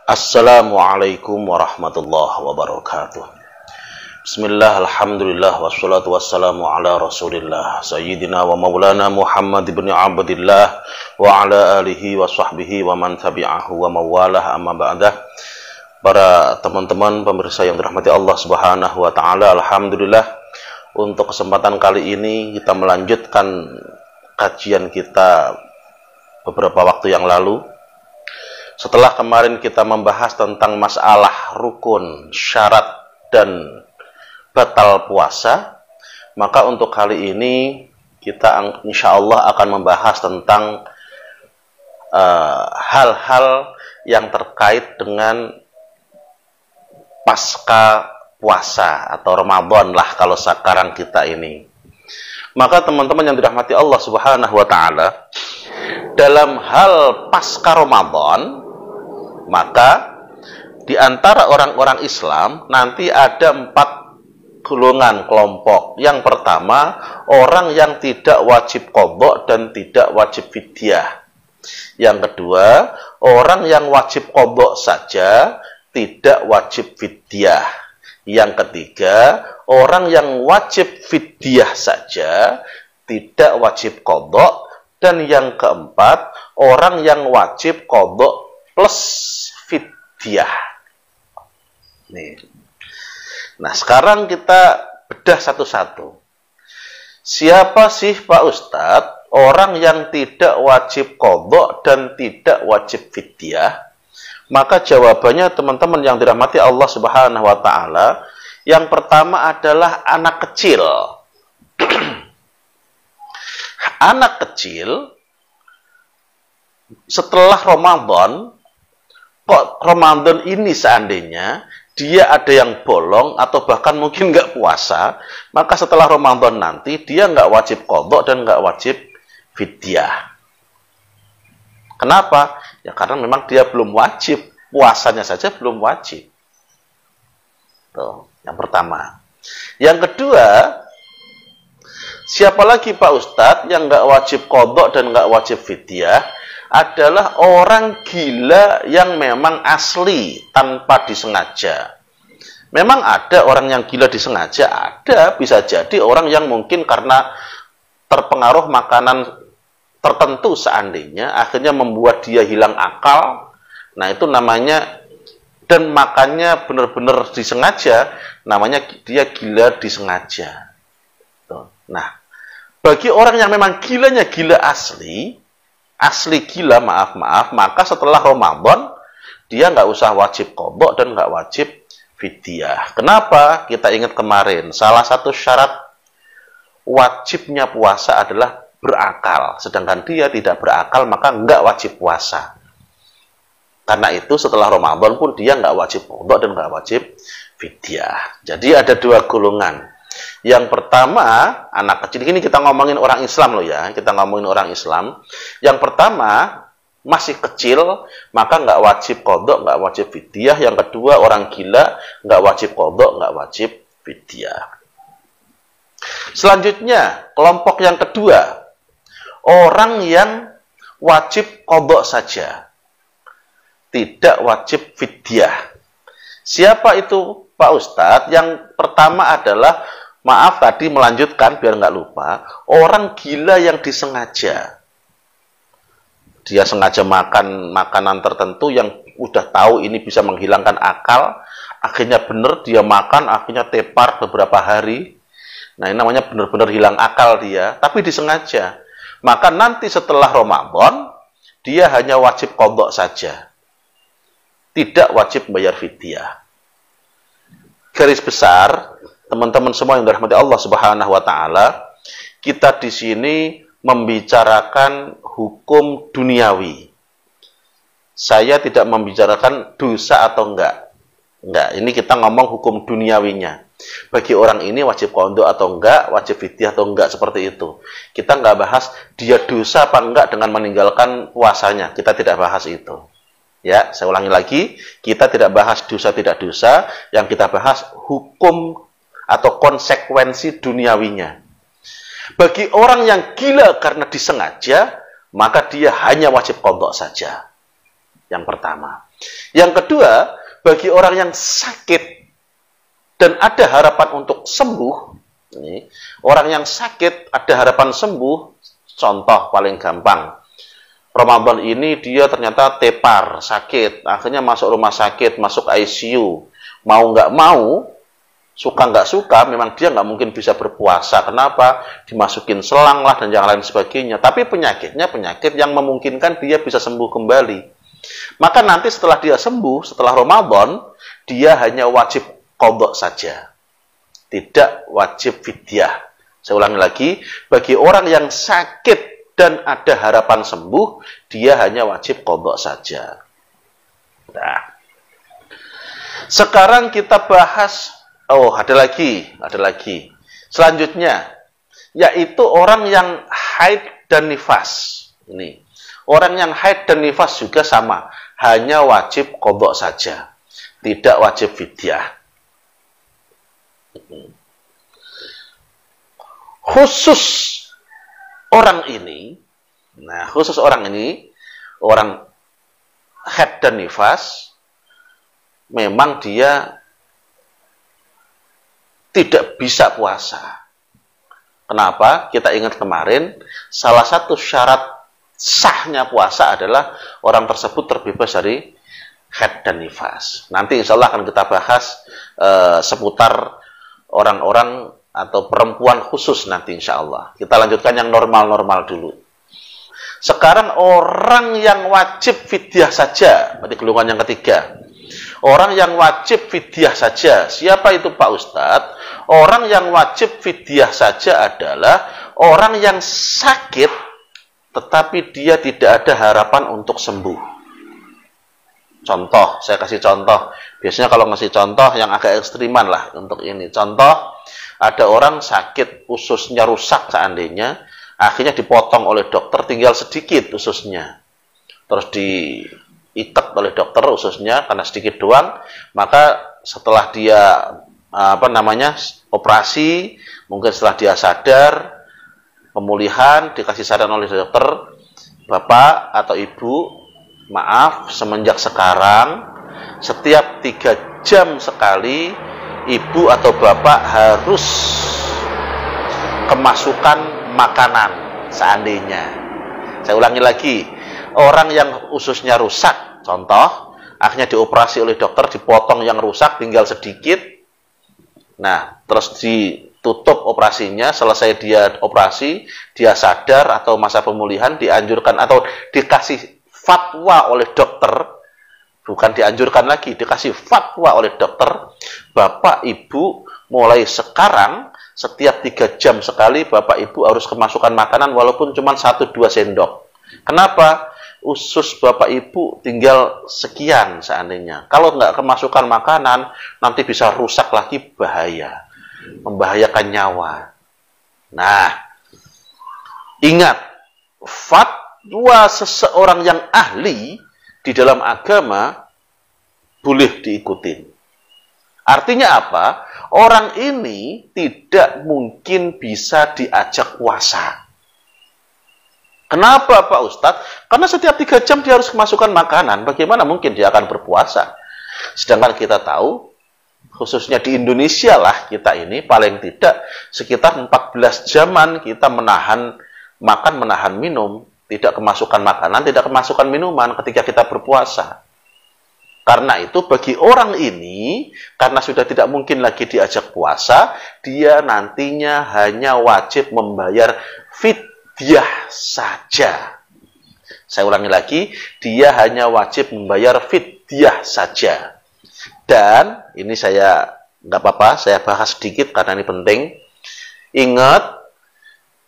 Assalamualaikum warahmatullahi wabarakatuh. Bismillah, alhamdulillah, wassalatu wassalamu ala rasulillah Sayyidina wa maulana Muhammad ibn Abdillah wa ala alihi wa sahbihi wa man tabi'ahu wa mawalah amma ba'dah. Para teman-teman pemirsa yang dirahmati Allah subhanahu wa ta'ala, alhamdulillah, untuk kesempatan kali ini kita melanjutkan kajian kita beberapa waktu yang lalu. Setelah kemarin kita membahas tentang masalah rukun, syarat, dan batal puasa, maka untuk kali ini kita insya Allah akan membahas tentang hal-hal yang terkait dengan pasca puasa atau Ramadan lah kalau sekarang kita ini. Maka teman-teman yang dirahmati Allah subhanahu wa ta'ala, dalam hal pasca Ramadan, maka di antara orang-orang Islam nanti ada 4 golongan kelompok. Yang pertama, orang yang tidak wajib qadha dan tidak wajib fidyah. Yang kedua, orang yang wajib qadha saja, tidak wajib fidyah. Yang ketiga, orang yang wajib fidyah saja, tidak wajib qadha. Dan yang keempat, orang yang wajib qadha plus fidyah. Nih. Nah, sekarang kita bedah satu-satu. Siapa sih Pak Ustadz orang yang tidak wajib qadha dan tidak wajib fidyah? Maka jawabannya teman-teman yang dirahmati Allah Subhanahu wa taala, yang pertama adalah anak kecil. Anak kecil setelah Ramadan, kok Ramadan ini seandainya dia ada yang bolong atau bahkan mungkin nggak puasa, maka setelah Ramadan nanti dia nggak wajib qadha dan nggak wajib fidyah. Kenapa? Ya karena memang dia belum wajib, puasanya saja belum wajib. Tuh, yang pertama. Yang kedua, siapa lagi Pak Ustadz yang nggak wajib qadha dan nggak wajib fidyah? Adalah orang gila yang memang asli tanpa disengaja. Memang ada orang yang gila disengaja, ada, bisa jadi orang yang mungkin karena terpengaruh makanan tertentu seandainya akhirnya membuat dia hilang akal. Nah, itu namanya, dan makannya benar-benar disengaja, namanya dia gila disengaja. Nah, bagi orang yang memang gilanya gila asli gila, maaf, maka setelah Ramadan dia nggak usah wajib qadha dan nggak wajib fidyah. Kenapa? Kita ingat kemarin, salah satu syarat wajibnya puasa adalah berakal. Sedangkan dia tidak berakal, maka nggak wajib puasa. Karena itu setelah Ramadan pun dia nggak wajib qadha dan nggak wajib fidyah. Jadi ada 2 golongan. Yang pertama, anak kecil. Ini kita ngomongin orang Islam loh ya. Kita ngomongin orang Islam. Yang pertama, masih kecil, maka nggak wajib qadha, nggak wajib fidyah. Yang kedua, orang gila, nggak wajib qadha, nggak wajib fidyah. Selanjutnya, kelompok yang kedua, orang yang wajib qadha saja, tidak wajib fidyah. Siapa itu Pak Ustadz? Yang pertama adalah, maaf tadi melanjutkan biar nggak lupa, orang gila yang disengaja. Dia sengaja makan makanan tertentu yang udah tahu ini bisa menghilangkan akal, akhirnya benar dia makan, akhirnya tepar beberapa hari. Nah, ini namanya benar-benar hilang akal dia, tapi disengaja. Maka nanti setelah Ramadan, dia hanya wajib qadha saja. Tidak wajib bayar fidyah. Garis besar, teman-teman semua yang dirahmati Allah Subhanahu wa taala, kita di sini membicarakan hukum duniawi. Saya tidak membicarakan dosa atau enggak. Enggak, ini kita ngomong hukum duniawinya. Bagi orang ini wajib qadha atau enggak, wajib fidyah atau enggak, seperti itu. Kita enggak bahas dia dosa apa enggak dengan meninggalkan puasanya. Kita tidak bahas itu. Ya, saya ulangi lagi, kita tidak bahas dosa tidak dosa, yang kita bahas hukum atau konsekuensi duniawinya. Bagi orang yang gila karena disengaja, maka dia hanya wajib qadha saja. Yang pertama. Yang kedua, bagi orang yang sakit dan ada harapan untuk sembuh, ini, orang yang sakit ada harapan sembuh, contoh paling gampang. Ramadan ini dia ternyata tepar, sakit, akhirnya masuk rumah sakit, masuk ICU. Mau nggak mau, suka nggak suka, memang dia nggak mungkin bisa berpuasa. Kenapa? Dimasukin selang lah dan yang lain sebagainya. Tapi penyakitnya penyakit yang memungkinkan dia bisa sembuh kembali. Maka nanti setelah dia sembuh, setelah Ramadan, dia hanya wajib qadha saja. Tidak wajib fidyah. Saya ulangi lagi, bagi orang yang sakit dan ada harapan sembuh, dia hanya wajib qadha saja. Nah, sekarang kita bahas, ada lagi. Selanjutnya, yaitu orang yang haid dan nifas. Ini. Orang yang haid dan nifas juga sama, hanya wajib qadha saja, tidak wajib fidyah. Khusus orang ini, orang haid dan nifas, memang dia tidak bisa puasa. Kenapa? Kita ingat kemarin, salah satu syarat sahnya puasa adalah orang tersebut terbebas dari haid dan nifas. Nanti insya Allah akan kita bahas seputar orang-orang atau perempuan khusus nanti insya Allah. Kita lanjutkan yang normal-normal dulu. Sekarang orang yang wajib fidyah saja, berarti golongan yang ketiga. Orang yang wajib fidyah saja. Siapa itu Pak Ustadz? Orang yang wajib fidyah saja adalah orang yang sakit tetapi dia tidak ada harapan untuk sembuh. Contoh, saya kasih contoh. Biasanya kalau ngasih contoh yang agak ekstriman lah untuk ini. Contoh, ada orang sakit, ususnya rusak seandainya, akhirnya dipotong oleh dokter, tinggal sedikit ususnya. Terus diikat oleh dokter ususnya, karena sedikit doang, maka setelah dia, operasi, mungkin setelah dia sadar, pemulihan, dikasih saran oleh dokter, Bapak atau Ibu, maaf, semenjak sekarang, setiap 3 jam sekali, Ibu atau Bapak harus kemasukan makanan, seandainya. Saya ulangi lagi, orang yang ususnya rusak, contoh, akhirnya dioperasi oleh dokter, dipotong yang rusak, tinggal sedikit, nah, terus tutup operasinya, selesai dia operasi, dia sadar atau masa pemulihan dianjurkan atau dikasih fatwa oleh dokter, bukan dianjurkan lagi, dikasih fatwa oleh dokter, Bapak Ibu mulai sekarang setiap 3 jam sekali Bapak Ibu harus kemasukan makanan walaupun cuma 1-2 sendok. Kenapa? Usus Bapak Ibu tinggal sekian seandainya. Kalau nggak kemasukan makanan, nanti bisa rusak lagi, bahaya. Membahayakan nyawa. Nah, ingat, fatwa seseorang yang ahli di dalam agama boleh diikutin. Artinya apa? Orang ini tidak mungkin bisa diajak puasa. Kenapa Pak Ustadz? Karena setiap 3 jam dia harus kemasukan makanan. Bagaimana mungkin dia akan berpuasa? Sedangkan kita tahu, khususnya di Indonesia lah kita ini paling tidak sekitar 14 jaman kita menahan makan, menahan minum, tidak kemasukan makanan, tidak kemasukan minuman ketika kita berpuasa. Karena itu bagi orang ini, karena sudah tidak mungkin lagi diajak puasa, dia nantinya hanya wajib membayar fidyah saja. Saya ulangi lagi, dia hanya wajib membayar fidyah saja. Dan ini saya nggak apa-apa, saya bahas sedikit karena ini penting. Ingat,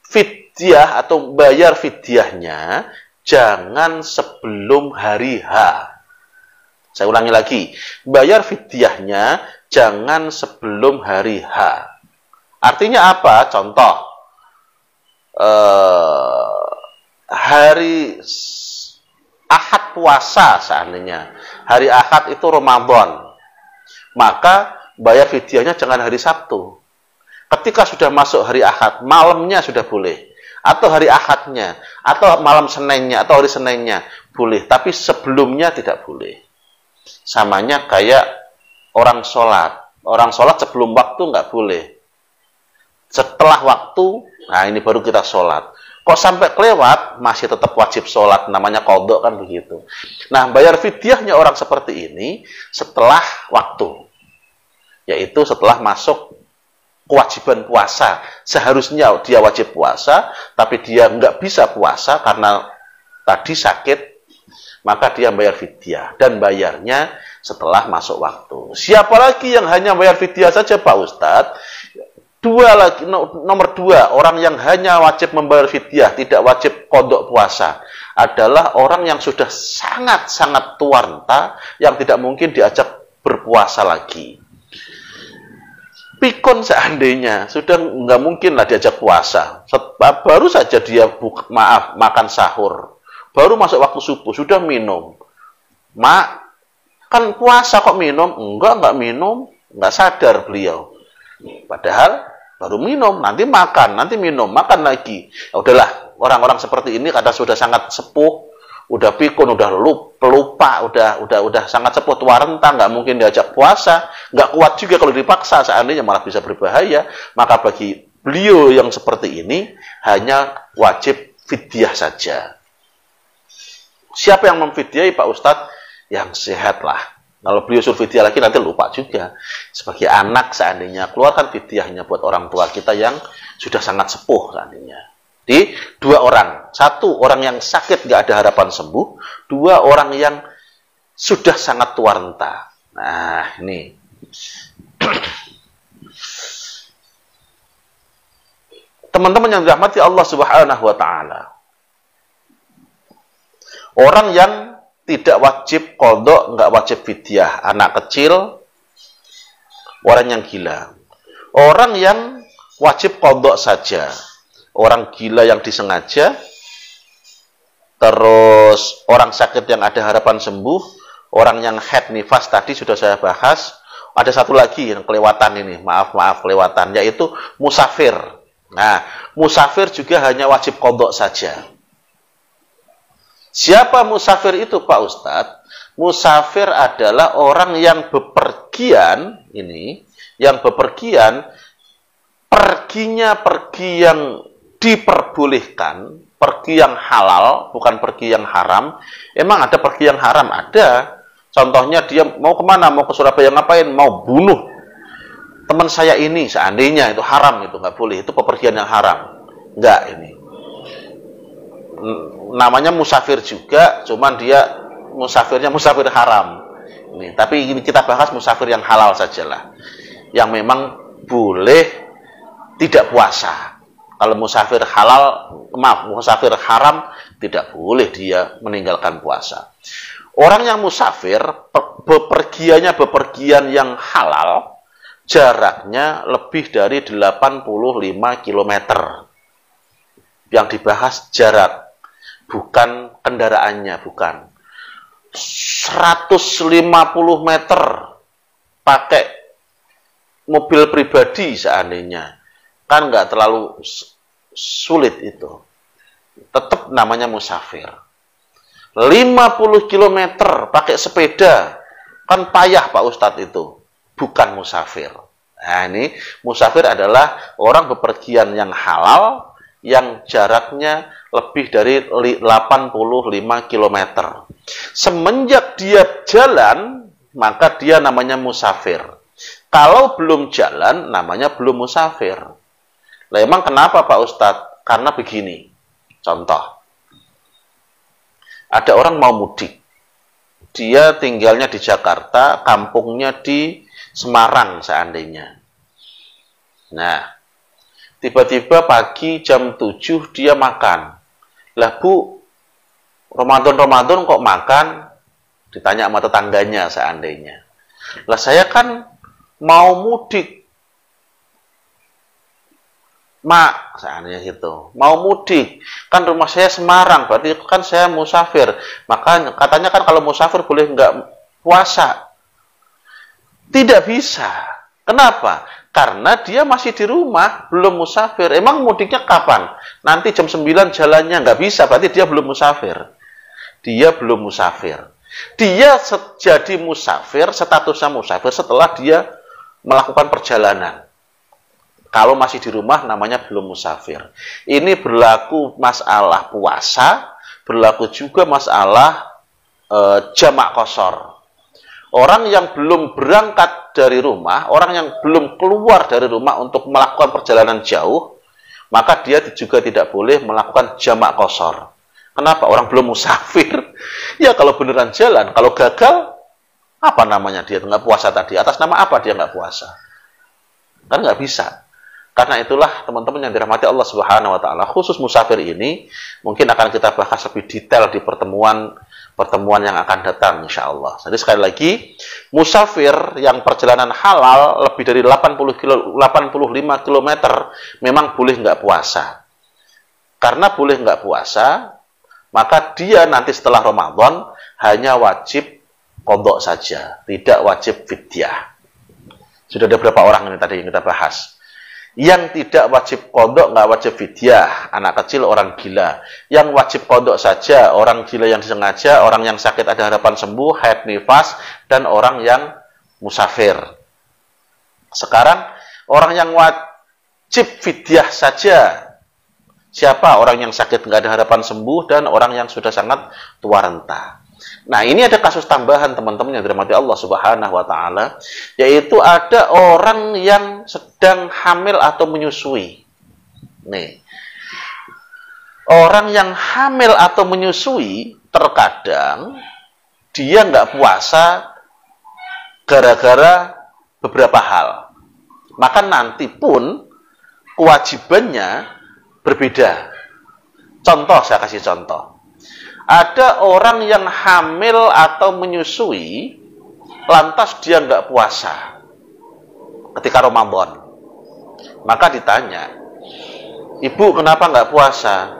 fidyah atau bayar fidyahnya jangan sebelum hari H. Saya ulangi lagi, bayar fidyahnya jangan sebelum hari H. Artinya apa? Contoh, hari Ahad puasa seandainya, hari Ahad itu Ramadan. Maka bayar fidyahnya jangan hari Sabtu. Ketika sudah masuk hari Ahad, malamnya sudah boleh. Atau hari Ahadnya, atau malam Seninnya, atau hari Seninnya. boleh, tapi sebelumnya tidak boleh. Samanya kayak orang sholat. Orang sholat sebelum waktu nggak boleh. Setelah waktu, nah ini baru kita sholat. Kok sampai kelewat, masih tetap wajib sholat. Namanya qadha kan begitu. Nah, bayar fidyahnya orang seperti ini setelah waktu. Yaitu setelah masuk kewajiban puasa. Seharusnya dia wajib puasa, tapi dia nggak bisa puasa karena tadi sakit, maka dia bayar fidyah. Dan bayarnya setelah masuk waktu. Siapa lagi yang hanya bayar fidyah saja, Pak Ustadz? Nomor dua, orang yang hanya wajib membayar fidyah, tidak wajib qadha puasa, adalah orang yang sudah sangat-sangat tua renta, yang tidak mungkin diajak berpuasa lagi. Pikun seandainya, sudah nggak mungkin lah diajak puasa. Baru saja dia makan sahur, baru masuk waktu subuh, sudah minum. Mak, kan puasa kok minum? Enggak minum, nggak sadar beliau. Padahal baru minum, nanti makan, nanti minum, makan lagi. Ya udahlah, orang-orang seperti ini kadang sudah sangat sepuh, udah pikun, udah pelupa, udah sangat sepuh, tua renta, nggak mungkin diajak puasa, nggak kuat juga kalau dipaksa, seandainya malah bisa berbahaya. Maka bagi beliau yang seperti ini hanya wajib fidyah saja. Siapa yang memfidyai, Pak Ustadz? Yang sehat lah. Kalau beliau suruh fidyah lagi nanti lupa juga. Sebagai anak seandainya keluarkan fidyahnya buat orang tua kita yang sudah sangat sepuh seandainya. Jadi dua orang, satu orang yang sakit nggak ada harapan sembuh, dua orang yang sudah sangat tua renta. Nah ini. Teman-teman yang dirahmati Allah Subhanahu wa Ta'ala. Orang yang tidak wajib qadha, nggak wajib fidyah. Anak kecil, orang yang gila. Orang yang wajib qadha saja. Orang gila yang disengaja. Terus orang sakit yang ada harapan sembuh. Orang yang haid nifas tadi sudah saya bahas. Ada satu lagi yang kelewatan ini. Maaf kelewatan. Yaitu musafir. Nah, musafir juga hanya wajib qadha saja. Siapa musafir itu, Pak Ustadz? Musafir adalah orang yang bepergian, perginya pergi yang diperbolehkan, pergi yang halal, bukan pergi yang haram. Emang ada pergi yang haram? Ada. Contohnya dia mau kemana? Mau ke Surabaya ngapain? Mau bunuh teman saya ini, seandainya itu haram, itu nggak boleh. Itu pepergian yang haram. Nggak ini. Namanya musafir juga, cuman dia musafirnya musafir haram. Tapi ini kita bahas musafir yang halal sajalah, yang memang boleh tidak puasa. Kalau musafir musafir haram tidak boleh dia meninggalkan puasa. Orang yang musafir bepergian yang halal, jaraknya lebih dari 85 km. Yang dibahas jarak, bukan kendaraannya, bukan. 150 meter pakai mobil pribadi seandainya. Kan nggak terlalu sulit itu. Tetap namanya musafir. 50 km pakai sepeda. Kan payah Pak Ustadz itu. Bukan musafir. Nah ini, musafir adalah orang bepergian yang halal, yang jaraknya lebih dari 85 km. Semenjak dia jalan, maka dia namanya musafir. Kalau belum jalan, namanya belum musafir. Lah emang kenapa Pak Ustadz? Karena begini. Contoh. Ada orang mau mudik. Dia tinggalnya di Jakarta, kampungnya di Semarang seandainya. Nah, tiba-tiba pagi jam 7 dia makan. Lah Bu, Ramadan kok makan? Ditanya sama tetangganya seandainya. Lah saya kan mau mudik. Mak, seandainya gitu. Mau mudik. Kan rumah saya Semarang, berarti kan saya musafir. Maka katanya kan kalau musafir boleh nggak puasa. Tidak bisa. Kenapa? Karena dia masih di rumah, belum musafir. Emang mudiknya kapan? Nanti jam 9 jalannya, nggak bisa, berarti dia belum musafir. dia belum musafir. Dia jadi musafir, statusnya musafir setelah dia melakukan perjalanan. Kalau masih di rumah namanya belum musafir. Ini berlaku masalah puasa, berlaku juga masalah jamak qashar. Orang yang belum berangkat dari rumah, orang yang belum keluar dari rumah untuk melakukan perjalanan jauh, maka dia juga tidak boleh melakukan jamak qashar. Kenapa? Orang belum musafir. Ya kalau beneran jalan, kalau gagal, apa namanya dia nggak puasa tadi? Atas nama apa dia nggak puasa? Kan nggak bisa. Karena itulah teman-teman yang dirahmati Allah Subhanahu wa taala, khusus musafir ini mungkin akan kita bahas lebih detail di pertemuan yang akan datang insyaallah. Jadi sekali lagi, musafir yang perjalanan halal lebih dari 85 km memang boleh nggak puasa. Karena boleh nggak puasa, maka dia nanti setelah Ramadan hanya wajib qadha saja, tidak wajib fidyah. Sudah ada berapa orang ini tadi yang kita bahas? Yang tidak wajib qadha, nggak wajib fidyah, anak kecil, orang gila. Yang wajib qadha saja, orang gila yang disengaja, orang yang sakit ada harapan sembuh, haid nifas, dan orang yang musafir. Sekarang, orang yang wajib fidyah saja. Siapa? Orang yang sakit nggak ada harapan sembuh, dan orang yang sudah sangat tua renta. Nah, ini ada kasus tambahan teman-teman yang dirahmati Allah Subhanahu wa taala, yaitu ada orang yang sedang hamil atau menyusui. Nih. Orang yang hamil atau menyusui terkadang dia nggak puasa gara-gara beberapa hal. Maka nanti pun kewajibannya berbeda. Contoh, saya kasih contoh. Ada orang yang hamil atau menyusui, lantas dia nggak puasa ketika Ramadan. Maka ditanya, Ibu kenapa nggak puasa?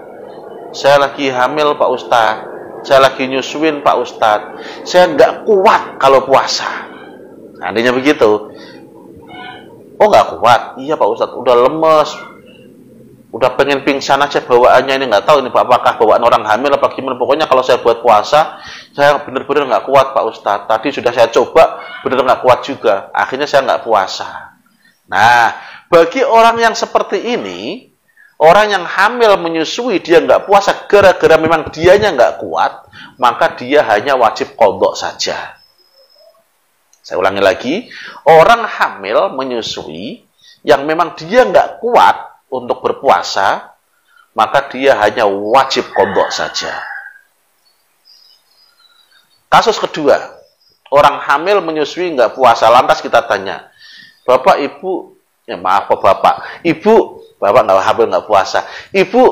Saya lagi hamil Pak Ustadz, saya lagi nyusuin Pak Ustadz, saya nggak kuat kalau puasa. Andainya begitu. Oh nggak kuat? Iya Pak Ustadz, udah lemes. Udah pengen pingsan aja bawaannya, ini nggak tahu ini apakah bawaan orang hamil apa gimana. Pokoknya kalau saya buat puasa, saya benar-benar nggak kuat Pak Ustadz. Tadi sudah saya coba, benar nggak kuat juga. Akhirnya saya nggak puasa. Nah, bagi orang yang seperti ini, orang yang hamil menyusui dia nggak puasa gara-gara memang dianya nggak kuat, maka dia hanya wajib qadha saja. Saya ulangi lagi, orang hamil menyusui yang memang dia nggak kuat untuk berpuasa, maka dia hanya wajib qadha saja. Kasus kedua, orang hamil menyusui nggak puasa, lantas kita tanya, Bapak, Ibu, ya maaf Bapak, Ibu, Bapak nggak hamil nggak puasa, Ibu,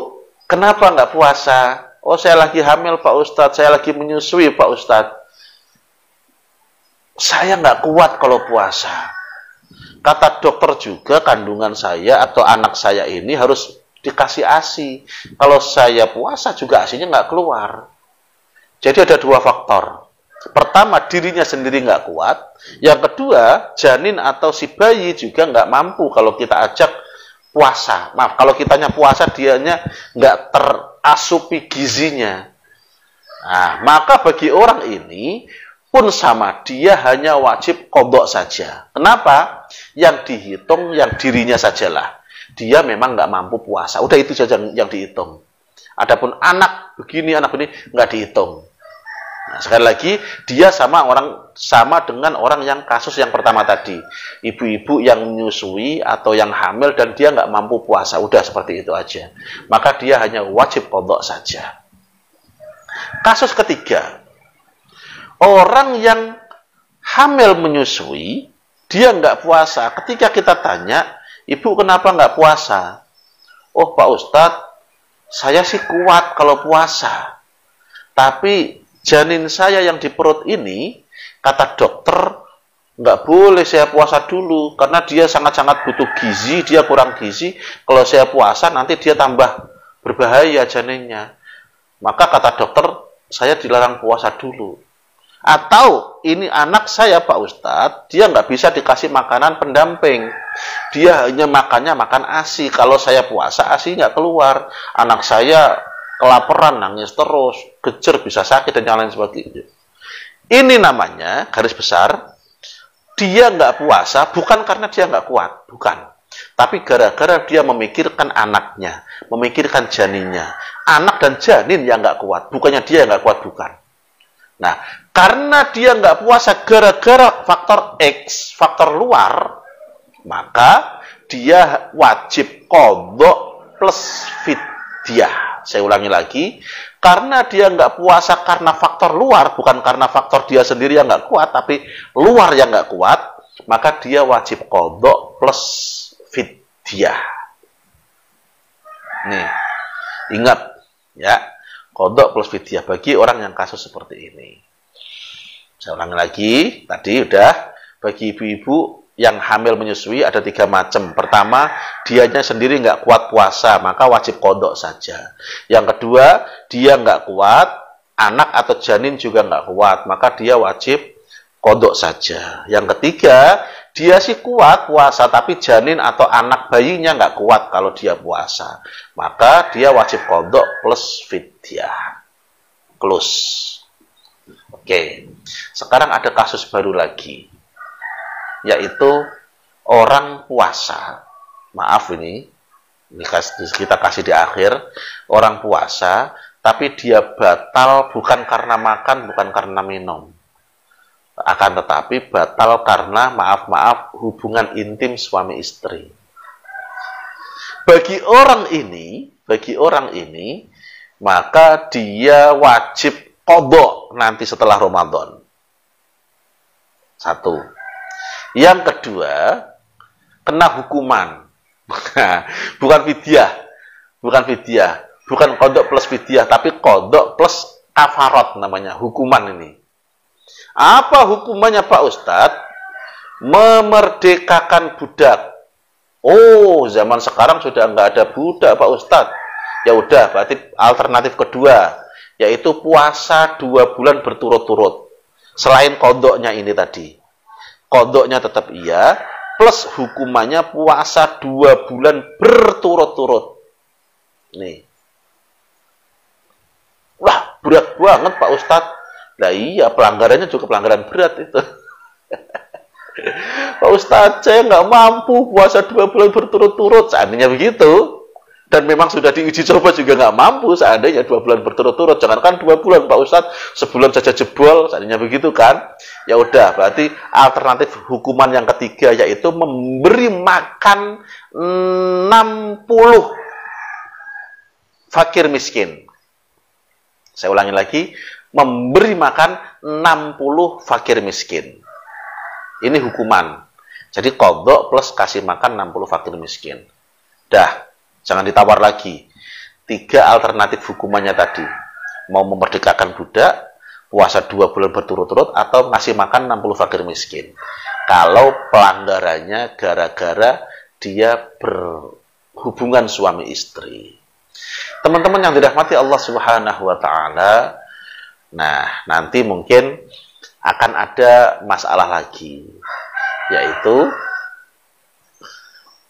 kenapa nggak puasa? Oh saya lagi hamil Pak Ustadz, saya lagi menyusui Pak Ustadz, saya nggak kuat kalau puasa. Kata dokter juga kandungan saya atau anak saya ini harus dikasih ASI. Kalau saya puasa juga ASInya nggak keluar. Jadi ada dua faktor. Pertama, dirinya sendiri nggak kuat. Yang kedua, janin atau si bayi juga nggak mampu kalau kita ajak puasa. Maaf, kalau kitanya puasa, dianya nggak terasupi gizinya. Nah, maka bagi orang ini pun sama, dia hanya wajib qadha saja. Kenapa? Yang dihitung yang dirinya sajalah. Dia memang nggak mampu puasa. Udah itu saja yang dihitung. Adapun anak begini, anak begini nggak dihitung. Nah, sekali lagi, dia sama dengan orang yang kasus yang pertama tadi. Ibu-ibu yang menyusui atau yang hamil dan dia nggak mampu puasa. Udah seperti itu aja. Maka dia hanya wajib qadha saja. Kasus ketiga, orang yang hamil menyusui, dia nggak puasa. Ketika kita tanya, Ibu kenapa nggak puasa? Oh Pak Ustadz, saya sih kuat kalau puasa. Tapi janin saya yang di perut ini, kata dokter, nggak boleh saya puasa dulu. Karena dia sangat-sangat butuh gizi, dia kurang gizi. Kalau saya puasa, nanti dia tambah berbahaya janinnya. Maka kata dokter, saya dilarang puasa dulu. Atau ini anak saya Pak Ustadz, dia nggak bisa dikasih makanan pendamping. Dia hanya makan ASI. Kalau saya puasa, ASI nggak keluar. Anak saya kelaparan, nangis terus, gejer, bisa sakit, dan yang lain sebagainya. Ini namanya, garis besar, dia nggak puasa bukan karena dia nggak kuat, bukan. Tapi gara-gara dia memikirkan anaknya, memikirkan janinnya. Anak dan janin yang nggak kuat, bukannya dia yang nggak kuat, bukan. Nah, karena dia nggak puasa gara-gara faktor X, faktor luar, maka dia wajib qadha plus fidyah. Saya ulangi lagi, karena dia nggak puasa karena faktor luar, bukan karena faktor dia sendiri yang nggak kuat, tapi luar yang nggak kuat, maka dia wajib qadha plus fidyah. Nih, ingat ya, qadha plus fidyah bagi orang yang kasus seperti ini. Saya ulangi lagi, tadi udah, bagi ibu-ibu yang hamil menyusui ada 3 macam. Pertama, dianya sendiri nggak kuat puasa, maka wajib qadha saja. Yang kedua, dia nggak kuat, anak atau janin juga nggak kuat, maka dia wajib qadha saja. Yang ketiga, dia sih kuat puasa, tapi janin atau anak bayinya nggak kuat kalau dia puasa, maka dia wajib qadha plus fidyah. Close. Oke, sekarang ada kasus baru lagi, yaitu orang puasa. Maaf ini kita kasih di akhir. Orang puasa, tapi dia batal bukan karena makan, bukan karena minum. Akan tetapi batal karena, maaf, hubungan intim suami istri. Bagi orang ini, maka dia wajib qadha nanti setelah Ramadan. 1. Yang kedua, kena hukuman. Bukan fidyah. Bukan qadha plus fidyah, tapi qadha plus kafarat namanya, hukuman ini. Apa hukumannya Pak Ustadz? Memerdekakan budak. Oh, zaman sekarang sudah nggak ada budak Pak Ustadz. Ya udah, berarti alternatif kedua, yaitu puasa 2 bulan berturut-turut. Selain qadha-nya ini tadi. Qadha-nya tetap iya, plus hukumannya puasa 2 bulan berturut-turut. Nih. Wah, berat banget Pak Ustadz. Nah iya, pelanggarannya juga pelanggaran berat itu. Pak Ustadz, saya nggak mampu puasa 2 bulan berturut-turut. Seandainya begitu, dan memang sudah diuji coba juga nggak mampu, seandainya 2 bulan berturut-turut. Jangankan 2 bulan Pak Ustadz, sebulan saja jebol, seandainya begitu kan. Ya udah, berarti alternatif hukuman yang ketiga, yaitu memberi makan 60 fakir miskin. Saya ulangi lagi, memberi makan 60 fakir miskin. Ini hukuman. Jadi qadha plus kasih makan 60 fakir miskin. Dah, jangan ditawar lagi. 3 alternatif hukumannya tadi. Mau memerdekakan budak, puasa 2 bulan berturut-turut, atau ngasih makan 60 fakir miskin. Kalau pelanggarannya gara-gara dia berhubungan suami istri. Teman-teman yang dirahmati Allah Subhanahu wa taala, nah, nanti mungkin akan ada masalah lagi, yaitu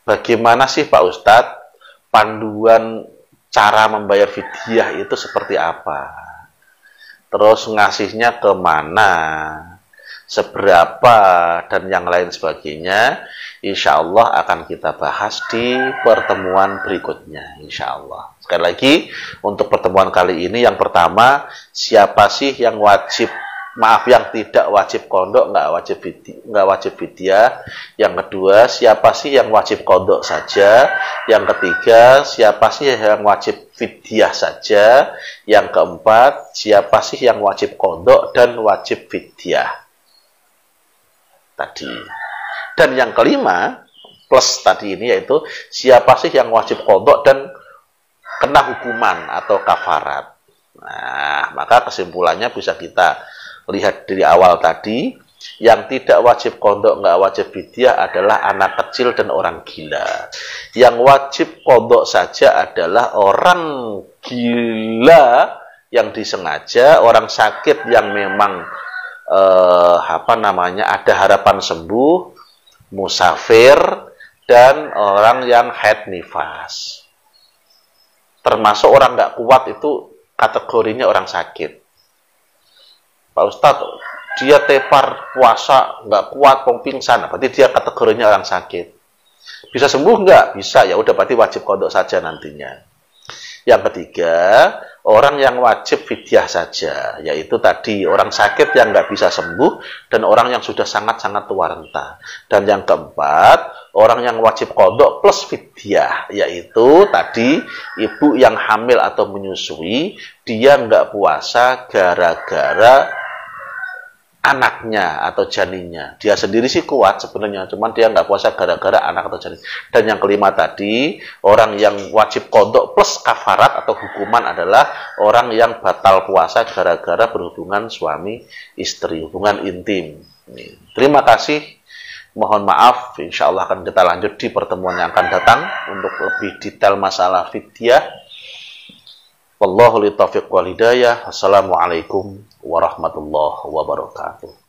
bagaimana sih Pak Ustadz panduan cara membayar fidyah itu seperti apa? Terus ngasihnya kemana? Seberapa? Dan yang lain sebagainya. Insya Allah akan kita bahas di pertemuan berikutnya. Insya Allah. Sekali lagi, untuk pertemuan kali ini, yang pertama, siapa sih yang wajib, yang tidak wajib qadha, nggak wajib fidyah. Yang kedua, siapa sih yang wajib qadha saja. Yang ketiga, siapa sih yang wajib fidyah saja. Yang keempat, siapa sih yang wajib qadha dan wajib fidyah tadi. Dan yang kelima, plus tadi ini, yaitu siapa sih yang wajib qadha dan kena hukuman atau kafarat. Nah, maka kesimpulannya bisa kita lihat dari awal tadi, yang tidak wajib qadha, nggak wajib fidyah adalah anak kecil dan orang gila. Yang wajib qadha saja adalah orang gila yang disengaja, orang sakit yang memang ada harapan sembuh, musafir, dan orang yang haid nifas. termasuk orang nggak kuat itu kategorinya orang sakit. Pak Ustadz, dia tepar puasa nggak kuat, pingsan, berarti dia kategorinya orang sakit. Bisa sembuh nggak? Bisa, ya udah berarti wajib qadha saja nantinya. Yang ketiga, orang yang wajib fidyah saja, yaitu tadi orang sakit yang nggak bisa sembuh dan orang yang sudah sangat-sangat tua renta. Dan yang keempat, orang yang wajib qadha plus fidyah, yaitu tadi ibu yang hamil atau menyusui, dia nggak puasa gara-gara anaknya atau janinnya. Dia sendiri sih kuat sebenarnya, cuman dia nggak puasa gara-gara anak atau janin. Dan yang kelima tadi, orang yang wajib qadha plus kafarat atau hukuman adalah orang yang batal puasa gara-gara berhubungan suami istri, hubungan intim. Terima kasih. Mohon maaf, insya Allah akan kita lanjut di pertemuan yang akan datang untuk lebih detail masalah fidyah. Wallahu li taufiq wal hidayah. Assalamualaikum warahmatullahi wabarakatuh.